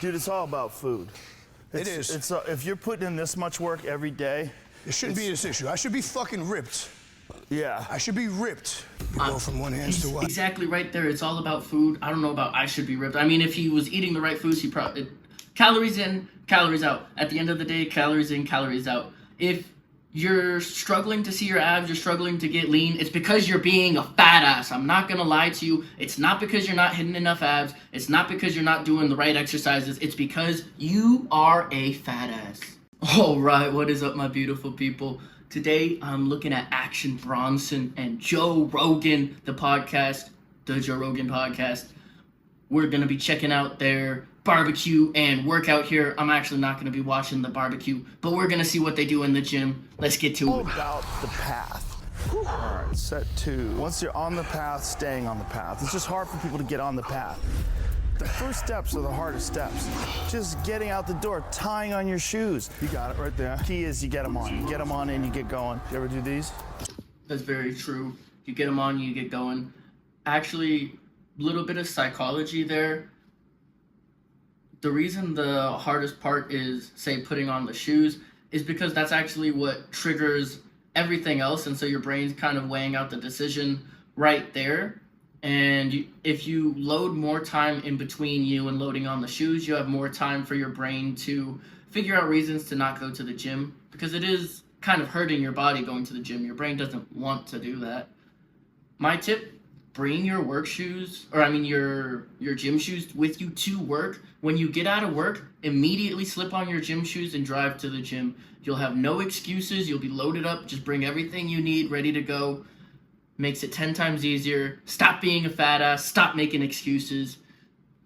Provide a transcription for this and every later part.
Dude, it's all about food. It is. If you're putting in this much work every day, it shouldn't be this issue. I should be fucking ripped. Yeah. I should be ripped. You go from one hand to one. Exactly right there. It's all about food. I don't know about I should be ripped. I mean, if he was eating the right foods, he probably... Calories in, calories out. At the end of the day, calories in, calories out. If you're struggling to see your abs, you're struggling to get lean, it's because you're being a fat ass. I'm not going to lie to you. It's not because you're not hitting enough abs. It's not because you're not doing the right exercises. It's because you are a fat ass. All right, what is up, my beautiful people? Today, I'm looking at Action Bronson and Joe Rogan, the podcast, the Joe Rogan podcast. We're going to be checking out their barbecue and workout here. I'm actually not going to be watching the barbecue, but we're going to see what they do in the gym. Let's get to it. All about the path. All right, set 2. Once you're on the path, staying on the path. It's just hard for people to get on the path. The first steps are the hardest steps. Just getting out the door, tying on your shoes. You got it right there. Key is you get them on. You get them on and you get going. You ever do these? That's very true. You get them on, you get going. Actually, a little bit of psychology there. The reason the hardest part is, say, putting on the shoes is because that's actually what triggers everything else. And so your brain's kind of weighing out the decision right there. And if you load more time in between you and loading on the shoes, you have more time for your brain to figure out reasons to not go to the gym, because it is kind of hurting your body going to the gym. Your brain doesn't want to do that. My tip, bring your work shoes, or I mean your gym shoes with you to work. When you get out of work, immediately slip on your gym shoes and drive to the gym. You'll have no excuses. You'll be loaded up. Just bring everything you need ready to go. Makes it 10 times easier. Stop being a fat ass. Stop making excuses.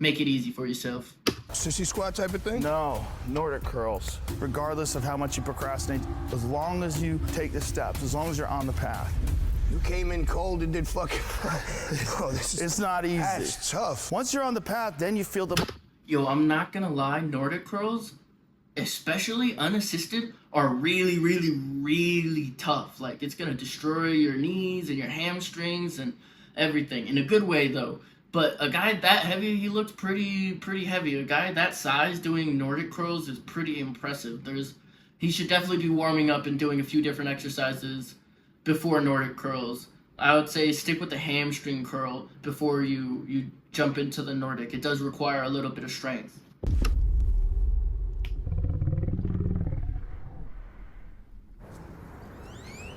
Make it easy for yourself. Sissy squat type of thing? No, Nordic curls. Regardless of how much you procrastinate, as long as you take the steps, as long as you're on the path. You came in cold and did fucking... Bro, it's not easy. That's tough. Once you're on the path, then you feel the... Yo, I'm not gonna lie, Nordic curls, especially unassisted, are really, really, really tough. Like, it's gonna destroy your knees and your hamstrings and everything. In a good way, though. But a guy that heavy, he looked pretty heavy. A guy that size doing Nordic curls is pretty impressive. He should definitely be warming up and doing a few different exercises before Nordic curls. I would say stick with the hamstring curl before you jump into the Nordic. It does require a little bit of strength.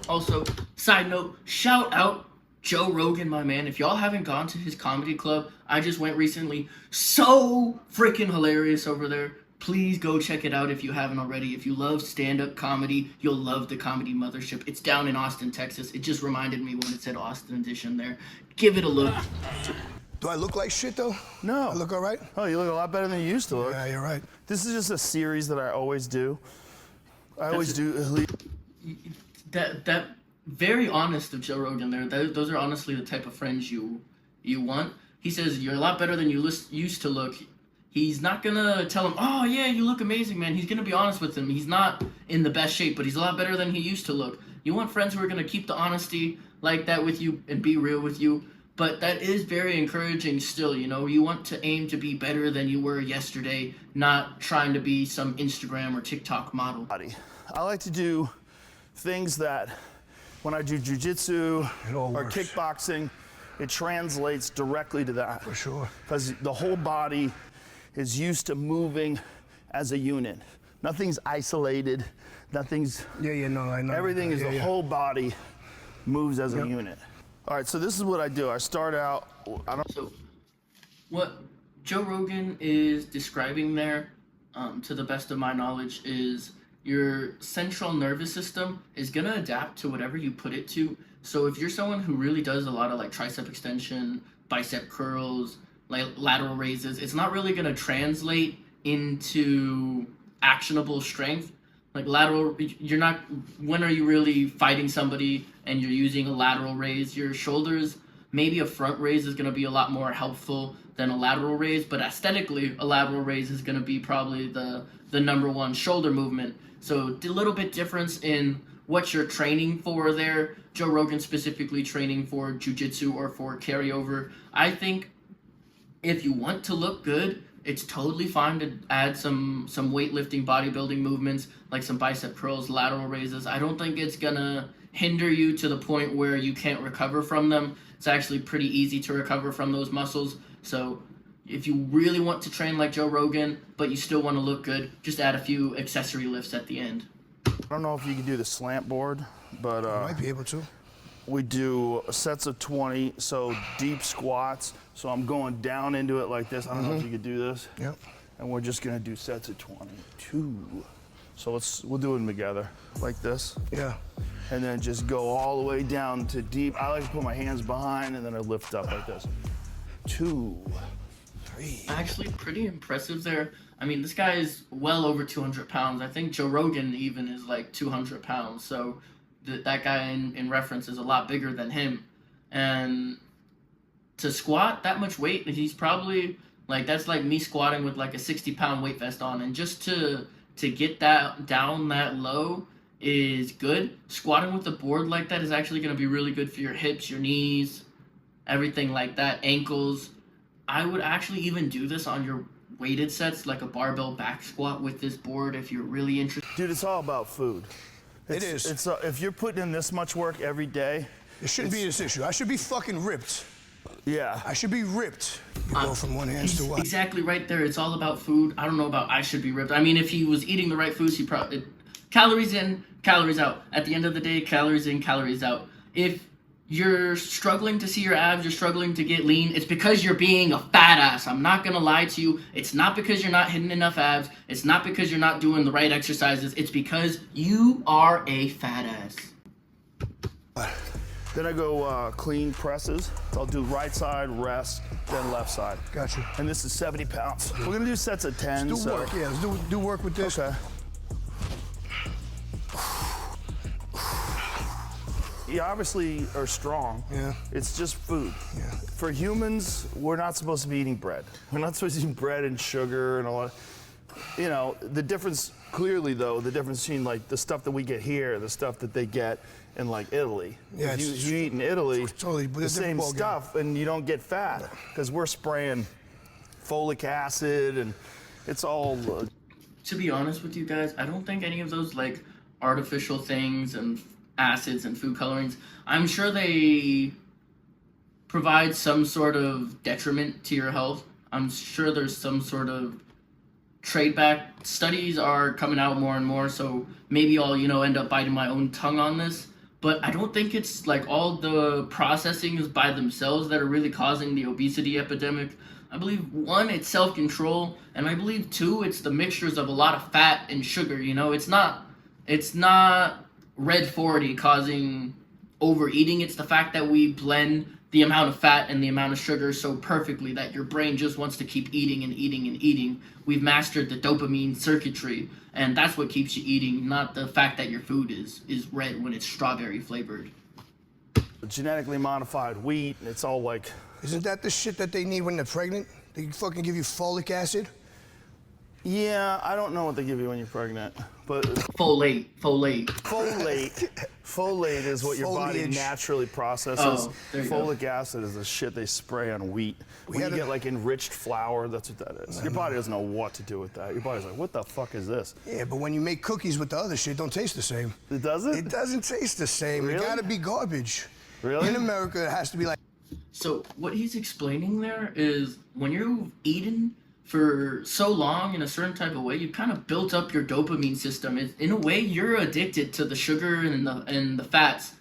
Also, side note, shout out Joe Rogan, my man. If y'all haven't gone to his comedy club, I just went recently. So freaking hilarious over there. Please go check it out if you haven't already. If you love stand-up comedy, you'll love the Comedy Mothership. It's down in Austin, Texas. It just reminded me when it said Austin Edition there. Give it a look. Do I look like shit, though? No. I look all right? Oh, you look a lot better than you used to look. Yeah, you're right. This is just a series that I always do. That very honest of Joe Rogan there. Those are honestly the type of friends you want. He says, you're a lot better than you used to look. He's not going to tell him, oh, yeah, you look amazing, man. He's going to be honest with him. He's not in the best shape, but he's a lot better than he used to look. You want friends who are going to keep the honesty like that with you and be real with you. But that is very encouraging still, you know. You want to aim to be better than you were yesterday, not trying to be some Instagram or TikTok model. I like to do things that when I do jiu-jitsu or kickboxing, it translates directly to that. For sure. Because the whole body is used to moving as a unit. Nothing's isolated. Nothing's... No, I know. Everything is the whole body moves as a unit. All right, so this is what I do. I start out... So what Joe Rogan is describing there, to the best of my knowledge, is your central nervous system is going to adapt to whatever you put it to. So if you're someone who really does a lot of like tricep extension, bicep curls, like lateral raises, it's not really going to translate into actionable strength. Like lateral, you're not, when are you really fighting somebody and you're using a lateral raise? Your shoulders, maybe a front raise is going to be a lot more helpful than a lateral raise, but aesthetically, a lateral raise is going to be probably the number one shoulder movement. So a little bit difference in what you're training for there. Joe Rogan specifically training for jiu-jitsu or for carryover. I think if you want to look good, It's totally fine to add some weightlifting, bodybuilding movements, like some bicep curls, lateral raises. I don't think it's gonna hinder you to the point where you can't recover from them. It's actually pretty easy to recover from those muscles. So if you really want to train like Joe Rogan, but you still want to look good, just add a few accessory lifts at the end. I don't know if you can do the slant board, but Might be able to. we do sets of 20, so deep squats. So I'm going down into it like this. I don't know if you could do this. Yep. And we're just gonna do sets of 20. 2. So we'll do them together, like this. Yeah. And then just go all the way down to deep. I like to put my hands behind and then I lift up like this. 2, 3. Actually, pretty impressive there. I mean, this guy is well over 200 pounds. I think Joe Rogan even is like 200 pounds. So that guy in reference is a lot bigger than him. And to squat that much weight, he's probably like, that's like me squatting with like a 60-pound weight vest on. And just to get that down that low is good. Squatting with a board like that is actually going to be really good for your hips, your knees, everything like that, ankles. I would actually even do this on your weighted sets, like a barbell back squat with this board if you're really interested. Dude, it's all about food. It is. It's if you're putting in this much work every day. It shouldn't be this issue. I should be fucking ripped. Yeah. I should be ripped. You go from one hand to one. Exactly right there. It's all about food. I don't know about I should be ripped. I mean, if he was eating the right foods, he probably... Calories in, calories out. At the end of the day, calories in, calories out. If you're struggling to see your abs, you're struggling to get lean, it's because you're being a fat ass. I'm not gonna lie to you. It's not because you're not hitting enough abs. It's not because you're not doing the right exercises. It's because you are a fat ass. Then I go clean presses. I'll do right side, rest, then left side. Gotcha. And this is 70 pounds. We're gonna do sets of 10. Do work, yeah. Let's do work with this. Okay. You obviously are strong. Yeah. It's just food. Yeah. For humans, we're not supposed to be eating bread. We're not supposed to eat bread and sugar and a lot. You know, the difference, clearly though, the difference between like the stuff that we get here, the stuff that they get in like Italy. Yeah, If you eat in Italy, totally the same stuff and you don't get fat because we're spraying folic acid and it's all. To be honest with you guys, I don't think any of those like artificial things and acids and food colorings, I'm sure they provide some sort of detriment to your health. I'm sure there's some sort of trade back. Studies are coming out more and more, so maybe I'll, end up biting my own tongue on this. But I don't think it's like all the processings by themselves that are really causing the obesity epidemic. I believe 1, it's self-control, and I believe 2, it's the mixtures of a lot of fat and sugar. It's not red 40 causing overeating. It's the fact that we blend the amount of fat and the amount of sugar so perfectly that your brain just wants to keep eating and eating and eating. We've mastered the dopamine circuitry, and that's what keeps you eating, not the fact that your food is red when it's strawberry flavored. Genetically modified wheat, it's all like. Isn't that the shit that they need when they're pregnant? They fucking give you folic acid? Yeah, I don't know what they give you when you're pregnant, but Folate. Folate is what your body Foliage. naturally processes. Oh, there you go. Folic acid is the shit they spray on wheat. When you get like enriched flour, that's what that is. Your body doesn't know what to do with that. Your body's like, what the fuck is this? Yeah, but when you make cookies with the other shit, don't taste the same. It doesn't? It doesn't taste the same. Really? It gotta be garbage. Really? In America, it has to be like. So what he's explaining there is when you've eaten for so long in a certain type of way, you've kind of built up your dopamine system. In a way, you're addicted to the sugar and the fats.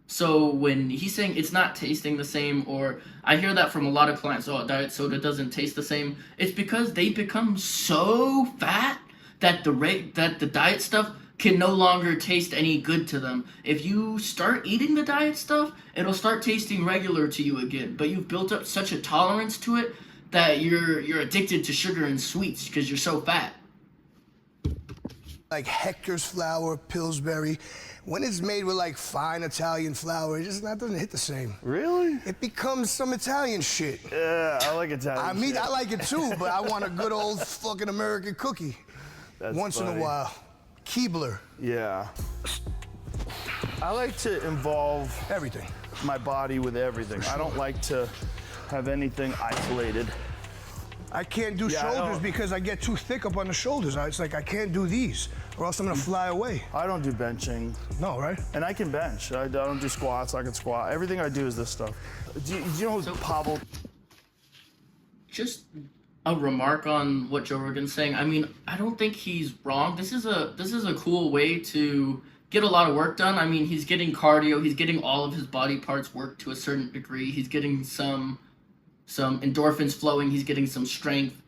So when he's saying it's not tasting the same, or I hear that from a lot of clients, diet soda doesn't taste the same, it's because they become so fat that the diet stuff can no longer taste any good to them. If you start eating the diet stuff, it'll start tasting regular to you again. But you've built up such a tolerance to it that you're addicted to sugar and sweets because you're so fat. Like Hector's flour, Pillsbury. When it's made with like fine Italian flour, it just doesn't hit the same. Really? It becomes some Italian shit. Yeah, I like Italian shit. I like it too, but I want a good old fucking American cookie. That's Once in funny. a while. Keebler. Yeah. I like to involve Everything. my body with everything. I don't like to have anything isolated. I can't do Yeah, I shoulders don't- because I get too thick up on the shoulders. It's like I can't do these, or else I'm gonna fly away. I don't do benching. No, right? And I can bench. I don't do squats. I can squat. Everything I do is this stuff. Do you know who Pavel? Just a remark on what Joe Rogan's saying. I mean, I don't think he's wrong. This is a cool way to get a lot of work done. I mean, he's getting cardio. He's getting all of his body parts worked to a certain degree. He's getting some endorphins flowing. He's getting some strength.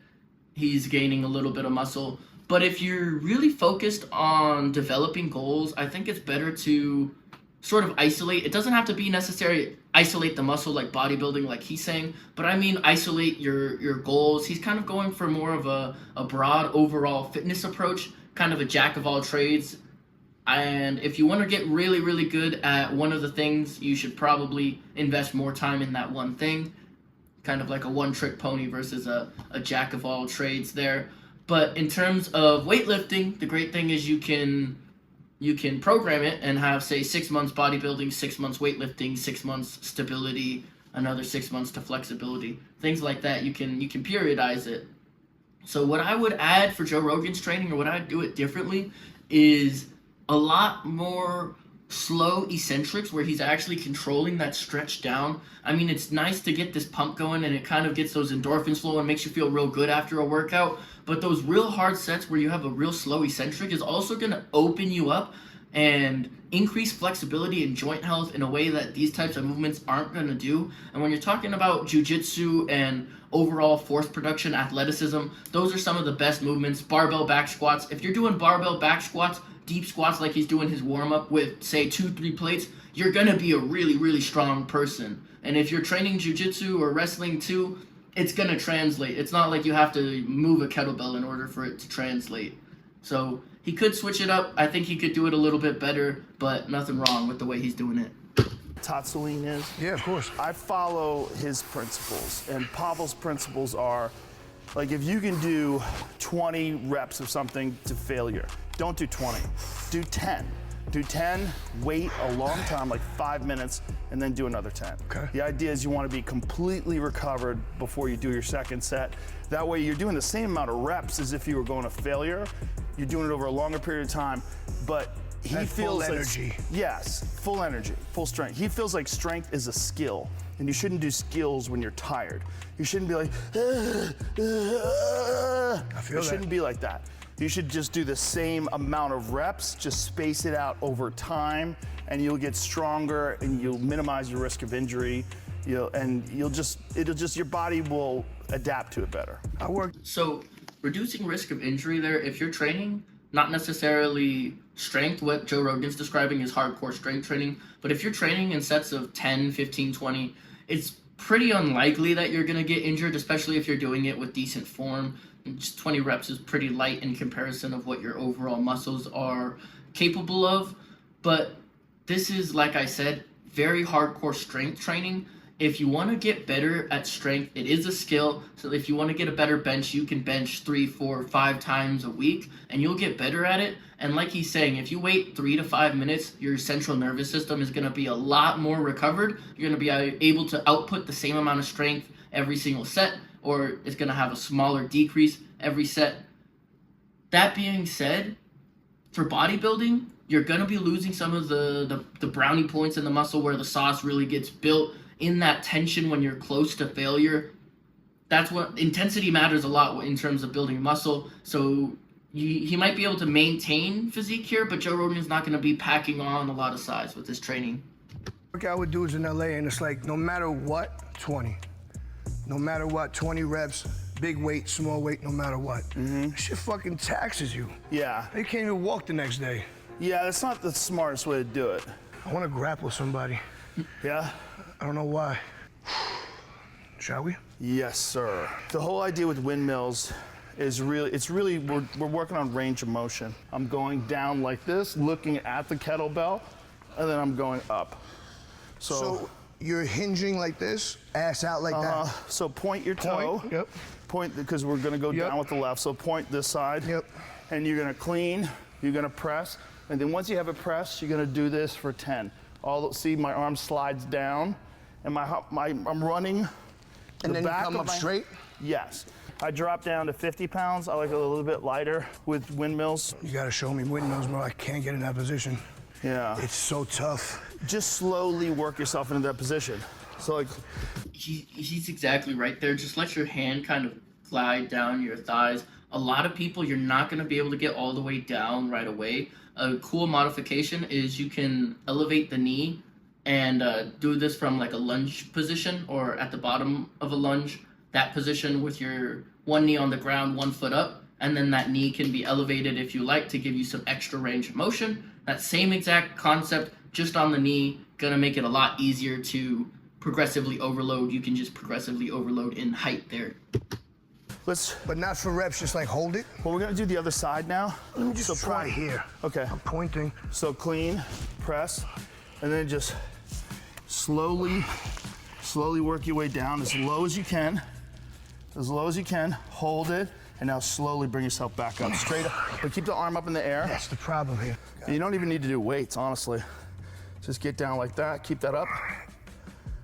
He's gaining a little bit of muscle. But if you're really focused on developing goals, I think it's better to sort of isolate. It doesn't have to be necessary isolate the muscle like bodybuilding like he's saying, but I mean isolate your goals. He's kind of going for more of a broad overall fitness approach, kind of a jack of all trades. And if you want to get really, really good at one of the things, you should probably invest more time in that one thing. Kind of like a one-trick pony versus a jack of all trades there. But in terms of weightlifting, the great thing is you can program it and have, say, 6 months bodybuilding, 6 months weightlifting, 6 months stability, another 6 months to flexibility. Things like that, you can periodize it. So what I would add for Joe Rogan's training, or what I'd do it differently, is a lot more slow eccentrics where he's actually controlling that stretch down. I mean, it's nice to get this pump going and it kind of gets those endorphins flowing and makes you feel real good after a workout. But those real hard sets where you have a real slow eccentric is also going to open you up and increase flexibility and joint health in a way that these types of movements aren't going to do. And when you're talking about jiu-jitsu and overall force production, athleticism, those are some of the best movements. Barbell back squats. If you're doing barbell back squats, deep squats like he's doing his warm-up with, say, 2-3 plates, you're going to be a really, really strong person. And if you're training jiu-jitsu or wrestling too, it's going to translate. It's not like you have to move a kettlebell in order for it to translate. So he could switch it up. I think he could do it a little bit better, but nothing wrong with the way he's doing it. Tatsuline is? Yeah, of course. I follow his principles, and Pavel's principles are, like, if you can do 20 reps of something to failure, don't do 20, do 10. Do 10, wait a long time, like 5 minutes, and then do another 10. Okay. The idea is you want to be completely recovered before you do your second set. That way you're doing the same amount of reps as if you were going to failure. You're doing it over a longer period of time, but he That feels full like, energy. yes, full energy, full strength. He feels like strength is a skill, and you shouldn't do skills when you're tired. You shouldn't be like, I feel it shouldn't be like that. You should just do the same amount of reps, just space it out over time, and you'll get stronger and you'll minimize your risk of injury. Your body will adapt to it better. I work. So reducing risk of injury there, if you're training, not necessarily strength, what Joe Rogan's describing is hardcore strength training, but if you're training in sets of 10, 15, 20, it's pretty unlikely that you're going to get injured, especially if you're doing it with decent form. Just 20 reps is pretty light in comparison of what your overall muscles are capable of. But this is, like I said, very hardcore strength training. If you want to get better at strength, it is a skill. So if you want to get a better bench, you can bench 3, 4, 5 times a week, and you'll get better at it. And like he's saying, if you wait 3 to 5 minutes, your central nervous system is going to be a lot more recovered. You're going to be able to output the same amount of strength every single set, or it's going to have a smaller decrease every set. That being said, for bodybuilding, you're going to be losing some of the brownie points in the muscle where the sauce really gets built in that tension when you're close to failure. That's what intensity matters a lot in terms of building muscle. So he might be able to maintain physique here, but Joe Rogan's not going to be packing on a lot of size with his training. Work I would do is in LA, and it's like no matter what, 20. No matter what, 20 reps, big weight, small weight, no matter what. That shit fucking taxes you. Yeah. You can't even walk the next day. Yeah, that's not the smartest way to do it. I want to grapple somebody. Yeah? I don't know why. Shall we? Yes, sir. The whole idea with windmills is we're working on range of motion. I'm going down like this, looking at the kettlebell, and then I'm going up. So you're hinging like this, ass out like that. So point your toe. Point, yep. Point, because we're gonna go Yep. down with the left, so point this side. Yep. And you're gonna clean, you're gonna press, and then once you have it pressed, you're gonna do this for 10. See, my arm slides down, and I'm running And the then you back come of up my- straight? Yes. I drop down to 50 pounds. I like it a little bit lighter with windmills. You gotta show me windmills, bro. I can't get in that position. Yeah. It's so tough. Just slowly work yourself into that position. So like, He's exactly right there. Just let your hand kind of glide down your thighs. A lot of people, you're not going to be able to get all the way down right away. A cool modification is you can elevate the knee and do this from like a lunge position or at the bottom of a lunge. That position with your one knee on the ground, 1 foot up, and then that knee can be elevated if you like to give you some extra range of motion. That same exact concept, just on the knee, gonna make it a lot easier to progressively overload. You can just progressively overload in height there. But not for reps, just like hold it. Well, we're gonna do the other side now. Let me just try point. here. Okay. I'm pointing. So clean, press, and then just slowly work your way down as low as you can. As low as you can, hold it, and now slowly bring yourself back up, straight up. But keep the arm up in the air. That's the problem here. And you don't even need to do weights, honestly. Just get down like that, keep that up.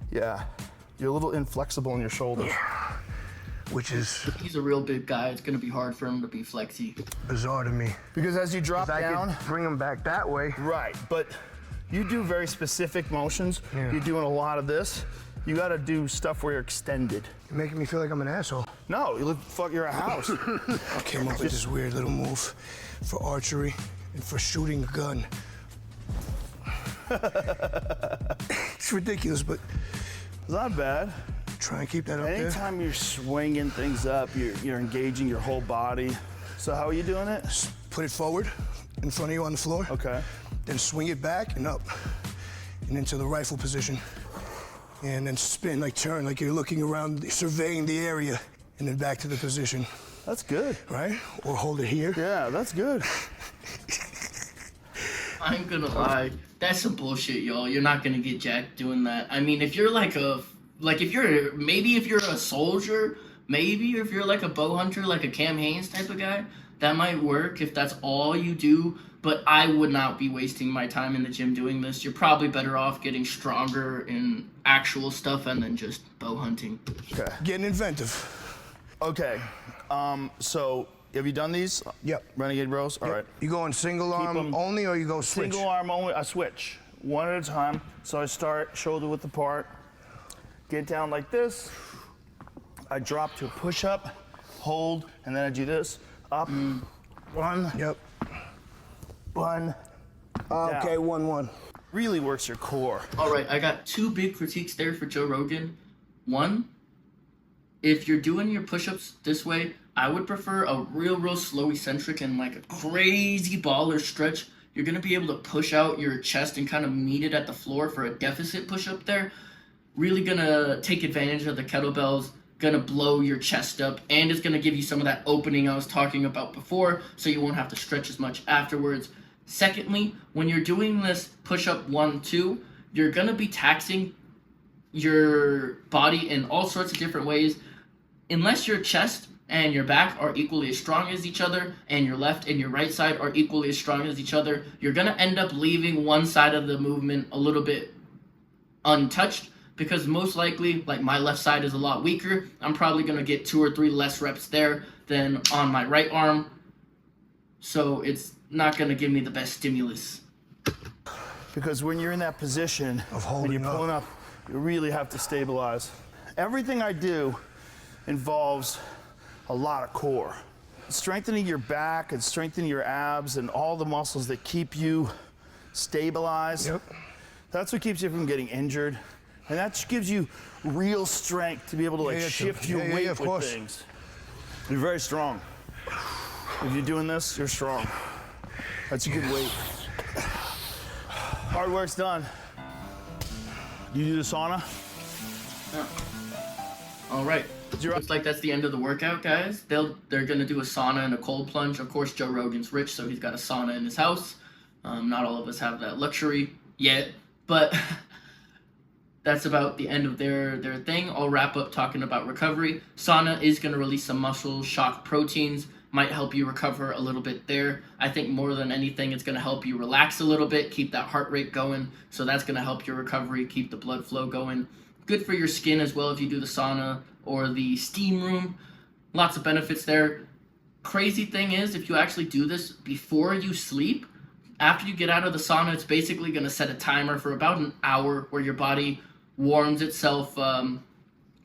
Yeah, you're a little inflexible in your shoulders. Which is He's a real big guy. It's gonna be hard for him to be flexy. bizarre to me. Because as you drop I down, could bring them back that way. right, but you do very specific motions. Yeah. You're doing a lot of this. You gotta do stuff where you're extended. You're making me feel like I'm an asshole. No, you look, fuck, you're a house. I came up with this weird little move for archery and for shooting a gun. It's ridiculous, but It's not bad. try and keep that up there. Anytime you're swinging things up, you're engaging your whole body. So how are you doing it? Put it forward in front of you on the floor. Okay. Then swing it back and up and into the rifle position. And then spin, like turn, like you're looking around, surveying the area, and then back to the position, That's good. right? Or hold it here. Yeah, that's good. I'm gonna lie, that's some bullshit, y'all. You're not gonna get jacked doing that. I mean, if you're if you're a soldier, maybe if you're like a bow hunter, like a Cam Hanes type of guy, that might work if that's all you do. But I would not be wasting my time in the gym doing this. You're probably better off getting stronger in actual stuff and then just bow hunting. Okay. Getting inventive. Okay. So have you done these? Yep. Renegade rows? All right. You going single arm 'em only, or you go switch? Single arm only, I switch. One at a time. So I start shoulder width apart, get down like this. I drop to a push up, hold, and then I do this. Up, one, Yep. one. Okay, 1-1. Really works your core. All right, I got 2 big critiques there for Joe Rogan. One, if you're doing your push-ups this way, I would prefer a real slow eccentric and like a crazy baller stretch. You're gonna be able to push out your chest and kind of meet it at the floor for a deficit push-up there. Really gonna take advantage of the kettlebells, gonna blow your chest up, and it's gonna give you some of that opening I was talking about before, so you won't have to stretch as much afterwards. Secondly, when you're doing this push-up 1, 2, you're gonna be taxing your body in all sorts of different ways. Unless your chest and your back are equally as strong as each other, and your left and your right side are equally as strong as each other, you're gonna end up leaving one side of the movement a little bit untouched, because most likely, like, my left side is a lot weaker. I'm probably gonna get 2 or 3 less reps there than on my right arm, so it's not gonna give me the best stimulus. Because when you're in that position, Of when you're holding up. pulling up, you really have to stabilize. Everything I do involves a lot of core. Strengthening your back and strengthening your abs and all the muscles that keep you stabilized. Yep. That's what keeps you from getting injured. And that gives you real strength to be able to like Yeah, shift yeah, your yeah, weight of with course. things. You're very strong. If you're doing this, you're strong. That's a good weight. Hard work's done. You do the sauna? Yeah. All right. Looks like that's the end of the workout, guys. They're gonna do a sauna and a cold plunge. Of course, Joe Rogan's rich, so he's got a sauna in his house. Not all of us have that luxury yet, but that's about the end of their thing. I'll wrap up talking about recovery. Sauna is gonna release some muscle shock proteins. Might help you recover a little bit there. I think more than anything, it's gonna help you relax a little bit, keep that heart rate going. So that's gonna help your recovery, keep the blood flow going. Good for your skin as well if you do the sauna or the steam room. Lots of benefits there. Crazy thing is, if you actually do this before you sleep, after you get out of the sauna, it's basically going to set a timer for about an hour where your body warms itself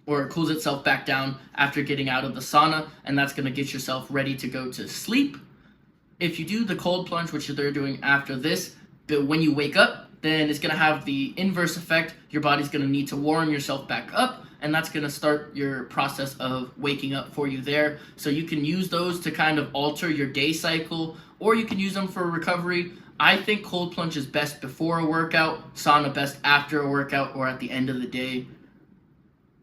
or cools itself back down after getting out of the sauna, and that's going to get yourself ready to go to sleep. If you do the cold plunge, which they're doing after this, but when you wake up, then it's going to have the inverse effect. Your body's going to need to warm yourself back up, and that's going to start your process of waking up for you there. So you can use those to kind of alter your day cycle, or you can use them for recovery. I think cold plunge is best before a workout, sauna best after a workout or at the end of the day.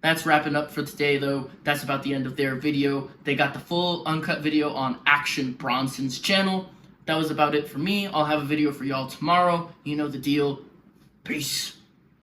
That's wrapping up for today, though. That's about the end of their video. They got the full uncut video on Action Bronson's channel. That was about it for me. I'll have a video for y'all tomorrow. You know the deal. Peace.